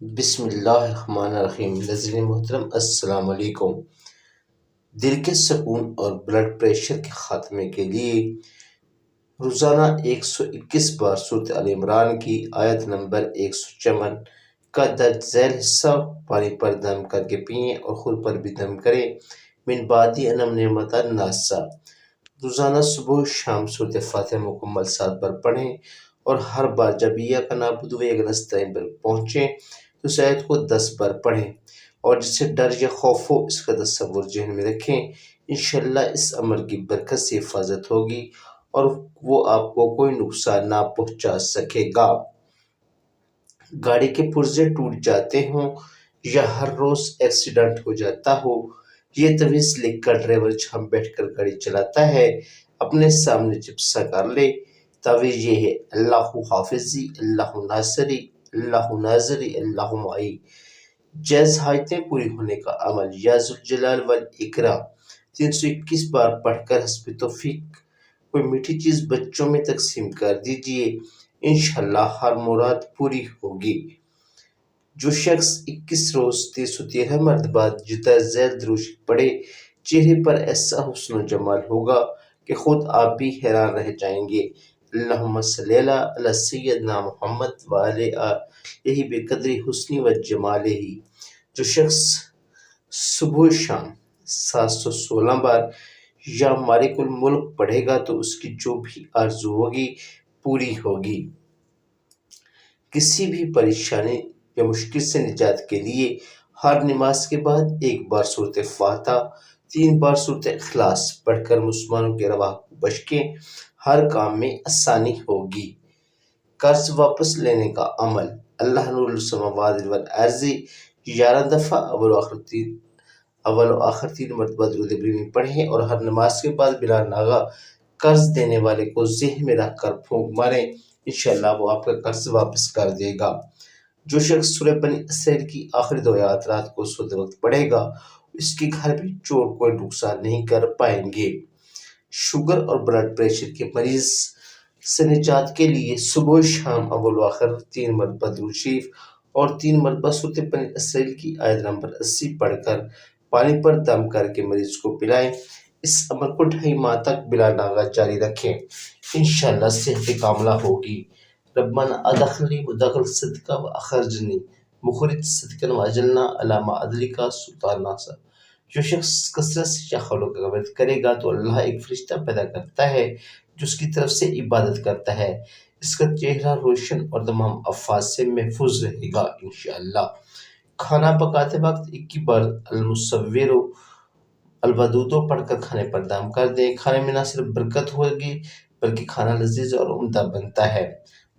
بسم اللہ الرحمن الرحیم۔ ناظرین محترم السلام علیکم۔ دل کے سکون اور بلڈ پریشر کے خاتمے کے لیے روزانہ 121 بار سورۃ آل عمران کی آیت نمبر 154 کا درج ذیل حصہ پانی پر دم کر کے پئیں اور خود پر بھی دم کریں۔ من بعد ان نعمت الناس، روزانہ صبح و شام سورۃ فاتحہ مکمل 7 بار پڑھیں اور ہر بار جب ایاک نعبد و ایاک نستعین پر پہنچیں تو اس آیت کو 10 بار پڑھیں اور جس سے ڈر یا خوف ہو اس کا تصور ذہن میں رکھیں۔ انشاءاللہ اس عمل کی برکت سے حفاظت ہوگی اور وہ آپ کو کوئی نقصان نہ پہنچا سکے گا۔ گاڑی کے پرزے ٹوٹ جاتے ہوں یا ہر روز ایکسیڈنٹ ہو جاتا ہو، یہ تعویذ لکھ کر ڈرائیور جہاں بیٹھ کر گاڑی چلاتا ہے اپنے سامنے چپسا کر لے۔ تعویذ یہ ہے: اللہ حافظی، اللہ ناصری، اللہ ناظری، اللہ معی۔ جائز حاجتیں پوری ہونے کا عمل: یا ذوالجلال والاکرام 321 بار پڑھ کر حسب توفیق کوئی میٹھی چیز بچوں میں تقسیم کر دیجئے، انشاءاللہ ہر مراد پوری ہوگی۔ جو شخص 21 روز 313 مرتبہ جدہ ذیل درود شریف پڑھے، چہرے پر ایسا حسن و جمال ہوگا کہ خود آپ بھی حیران رہ جائیں گے۔ اللہم صلی علی سیدنا محمد وعلی آلہ بقدر حسنہ وجمالہ۔ جو شخص صبح و شام 716 بار یا مالک الملک پڑھے گا تو اس کی جو بھی آرزو ہوگی پوری ہوگی۔ کسی بھی پریشانی یا مشکل سے نجات کے لیے ہر نماز کے بعد 1 بار سورۃ فاتحہ، 3 بار سورۃ اخلاص پڑھ کر مسلمانوں کے رواح کو بخشیں، ہر کام میں آسانی ہوگی۔ قرض واپس لینے کا عمل: اللہ نور السماوات والارض 11 دفعہ اول و آخر 3 مرتبہ درود ابراہیمی پڑھیں اور ہر نماز کے بعد بلا ناغہ قرض دینے والے کو ذہن میں رکھ کر پھونک ماریں، انشاءاللہ وہ آپ کا قرض واپس کر دے گا۔ جو شخص سورۃ بنی اسرائیل کی آخری 2 آیات رات کو سوتے وقت پڑھے گا اس کے گھر بھی چور کوئی نقصان نہیں کر پائیں گے۔ شوگر اور بلڈ پریشر کے مریض سے نجات کے لیے صبح و شام اول و آخر 3 مرتبہ درود شریف اور 3 مرتبہ سورۃ بنی اسرائیل کی آیت نمبر 80 پڑھ کر پانی پر دم کر کے مریض کو پلائیں۔ اس عمل کو 2.5 ماہ تک بلا ناغہ جاری رکھیں، انشاءاللہ صحت کاملہ ہوگی۔ ربنا ادخلنی مدخل صدق واخرجنی مخرج صدق واجعلنا علی ما ادریک سلطان ناصر۔ جو شخص کثرت سے یا خلوت کا ورد کرے گا تو اللہ ایک فرشتہ پیدا کرتا ہے جو اس کی طرف سے عبادت کرتا ہے، اس کا چہرہ روشن اور تمام آفات سے محفوظ رہے گا انشاءاللہ۔ کھانا پکاتے وقت 21 بار المصور الودود پڑھ کر کھانے پر دم کر دیں۔ کھانے میں نہ صرف برکت ہوگی بلکہ کھانا لذیذ اور عمدہ بنتا ہے۔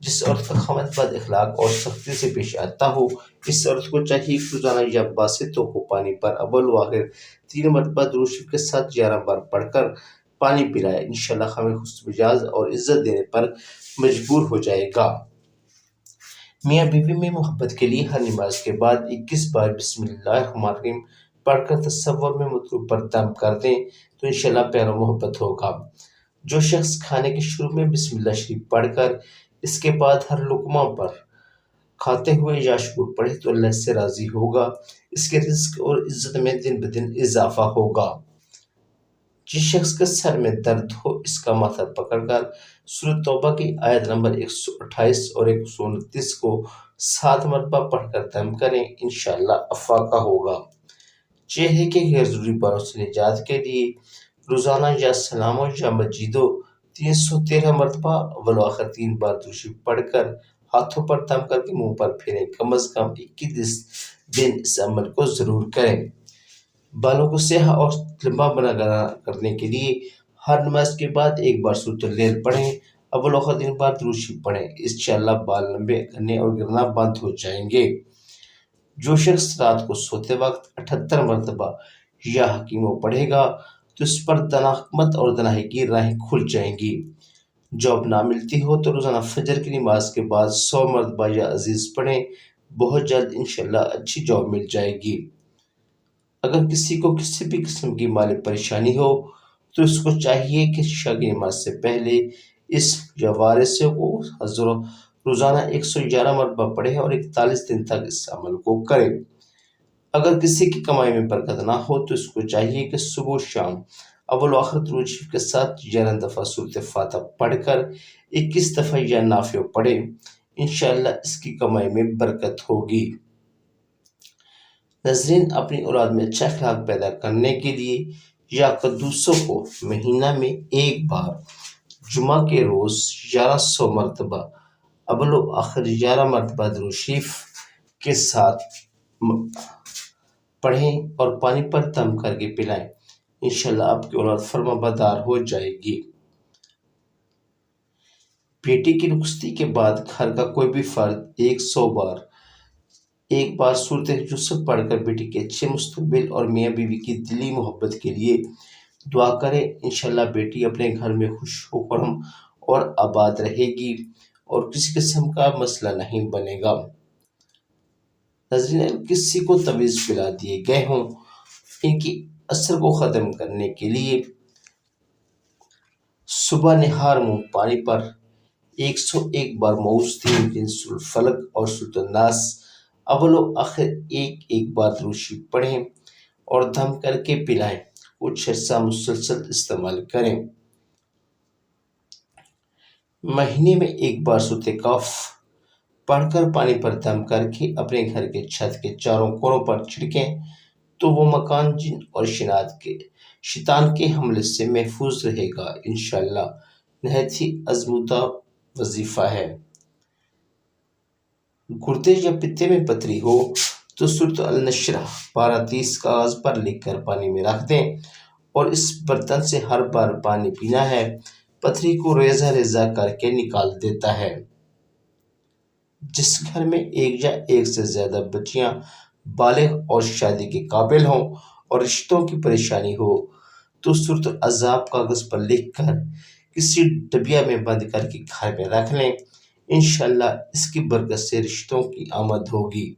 جس عورت کا خاوند بد اخلاق اور سختی سے پیش آتا ہو، اس عورت کو چاہیے کہ روزانہ یا باسط ہو پانی پر اول و آخر 3 مرتبہ درود شریف کے ساتھ 11 بار پڑھ کر پانی پلائے، انشاءاللہ ہمیں حسن مزاج اور عزت دینے پر مجبور ہو جائے گا۔ میاں بیوی میں محبت کے لیے ہر نماز کے بعد 21 بار بسم اللہ الرحمن الرحیم پڑھ کر تصور میں مطلوب پر دم کر دیں تو انشاءاللہ پیار و محبت ہوگا۔ جو شخص کھانے کے شروع میں بسم اللہ شریف پڑھ کر اس کے بعد ہر لقمہ پر کھاتے ہوئے یا شکر پڑھے تو اللہ سے راضی ہوگا، اس کے رزق اور عزت میں دن بدن اضافہ ہوگا۔ جس شخص کے سر میں درد ہو اس کا ماتھا پکڑ کر سورۃ توبہ کی آیت نمبر 128 اور 129 کو 7 مرتبہ پڑھ کر دم کریں، انشاءاللہ افاقہ ہوگا۔ چہرے کے غیر ضروری باروں سے نجات کے لیے روزانہ یا سلام و یا مجیدو 313 مرتبہ اول و آخر 3 بار درود شریف پڑھ کر ہاتھوں پر دم کر کے منہ پر پھیریں، کم از کم 21 دن اس عمل کو ضرور کریں۔ بالوں کو سیاہ اور لمبا بنا کرنے کے لیے ہر نماز کے بعد 1 بار سورۃ اللیل پڑھیں، اول و آخر 3 بار درود شریف پڑھیں، انشاءاللہ بال لمبے کرنے اور گرنا بند ہو جائیں گے۔ جو شخص رات کو سوتے وقت 78 مرتبہ یا حکیموں پڑھے گا تو اس پر دناقمت اور تنہائی کی راہیں کھل جائیں گی۔ جاب نہ ملتی ہو تو روزانہ فجر کی نماز کے بعد 100 مرتبہ یا عزیز پڑھیں، بہت جلد انشاءاللہ اچھی جاب مل جائے گی۔ اگر کسی کو کسی بھی قسم کی مالی پریشانی ہو تو اس کو چاہیے کہ عشاء کی نماز سے پہلے اس یا وارث کو حضر روزانہ 111 مرتبہ پڑھیں اور 41 دن تک اس عمل کو کریں۔ اگر کسی کی کمائی میں برکت نہ ہو تو اس کو چاہیے کہ صبح و شام اول و آخر درود شریف کے ساتھ 11 دفعہ سورۃ فاتحہ پڑھ کر 21 دفعہ یا نافع پڑھے، انشاءاللہ اس کی کمائی میں برکت ہوگی۔ ناظرین، اپنی اولاد میں اچھا اخلاق پیدا کرنے کے لیے یا قدوسوں کو مہینہ میں ایک بار جمعہ کے روز 1100 مرتبہ اول و آخر 11 مرتبہ درود شریف کے ساتھ پڑھیں اور پانی پر دم کر کے پلائیں، انشاءاللہ آپ کی اولاد فرما بردار ہو جائے گی۔ بیٹی کی رخصتی کے بعد گھر کا کوئی بھی فرد 100 بار ایک بار سورۃ یوسف پڑھ کر بیٹی کے اچھے مستقبل اور میاں بیوی کی دلی محبت کے لیے دعا کرے، انشاءاللہ بیٹی اپنے گھر میں خوش و خرم اور آباد رہے گی اور کسی قسم کا مسئلہ نہیں بنے گا۔ ناظرین، کسی کو تعویذ پلا دیے گئے ہوں، ان کی اثر کو ختم کرنے کے لیے صبح نہار منہ پانی پر 101 بار معوذ 3 دن سورۃ الفلق اور سورۃ الناس اول و آخر ایک بار درود شریف پڑھیں اور دم کر کے پلائیں، کچھ عرصہ مسلسل استعمال کریں۔ مہینے میں ایک بار سورۃ کہف پڑھ کر پانی پر دم کر کے اپنے گھر کے چھت کے چاروں کونوں پر چھڑکیں تو وہ مکان جن اور شیطان کے حملے سے محفوظ رہے گا، انشاءاللہ۔ نہایت ہی آزمودہ وظیفہ ہے۔ گردے یا پتے میں پتھری ہو تو سورۃ النشرہ پارہ 30 کاغذ پر لکھ کر پانی میں رکھ دیں اور اس برتن سے ہر بار پانی پینا ہے، پتھری کو ریزہ ریزہ کر کے نکال دیتا ہے۔ جس گھر میں ایک یا ایک سے زیادہ بچیاں بالغ اور شادی کے قابل ہوں اور رشتوں کی پریشانی ہو تو سورۃ الاحزاب کاغذ پر لکھ کر کسی ڈبیا میں بند کر کے گھر میں رکھ لیں، انشاءاللہ اس کی برکت سے رشتوں کی آمد ہوگی۔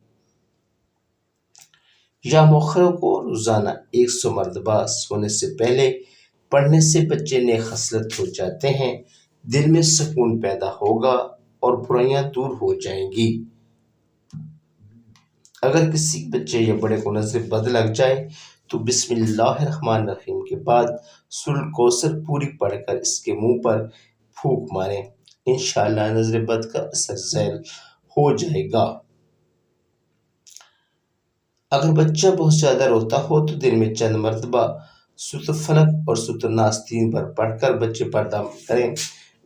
یا مؤخروں کو روزانہ 100 مرتبہ سونے سے پہلے پڑھنے سے بچے نیک خصلت ہو جاتے ہیں، دل میں سکون پیدا ہوگا اور برائیاں دور ہو جائیں گی۔ اگر کسی بچے یا بڑے کو نظر بد لگ جائے تو بسم اللہ الرحمن الرحیم کے بعد سورۃ الکوثر پوری پڑھ کر اس کے منہ پر پھونک ماریں، انشاءاللہ نظر بد کا اثر زائل ہو جائے گا۔ اگر بچہ بہت زیادہ روتا ہو تو دن میں چند مرتبہ سورۃ الفلق اور سورۃ الناس 3 بار پڑھ کر بچے پر دم کریں،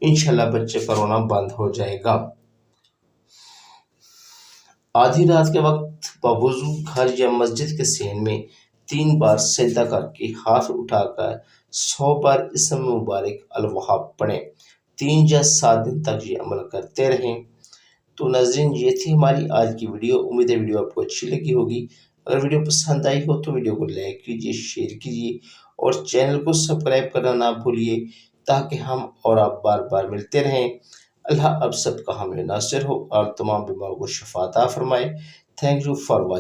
انشاءاللہ بچے کا رونا بند ہو جائے گا۔ آدھی رات کے وقت باوضو گھر یا مسجد کے صحن میں 3 بار سجدہ کر کے ہاتھ اٹھا کر 100 بار اسم مبارک الوہاب پڑھیں، 3 یا 7 دن تک یہ عمل کرتے رہیں۔ تو ناظرین، یہ تھی ہماری آج کی ویڈیو۔ امید ہے ویڈیو آپ کو اچھی لگی ہوگی۔ اگر ویڈیو پسند آئی ہو تو ویڈیو کو لائک کیجیے، شیئر کیجیے اور چینل کو سبسکرائب کرنا نہ بھولیے تاکہ ہم اور آپ بار بار ملتے رہیں۔ اللہ آپ سب کا حامی ناصر ہو اور تمام بیماروں کو شفا عطا فرمائے۔ Thank you for watching.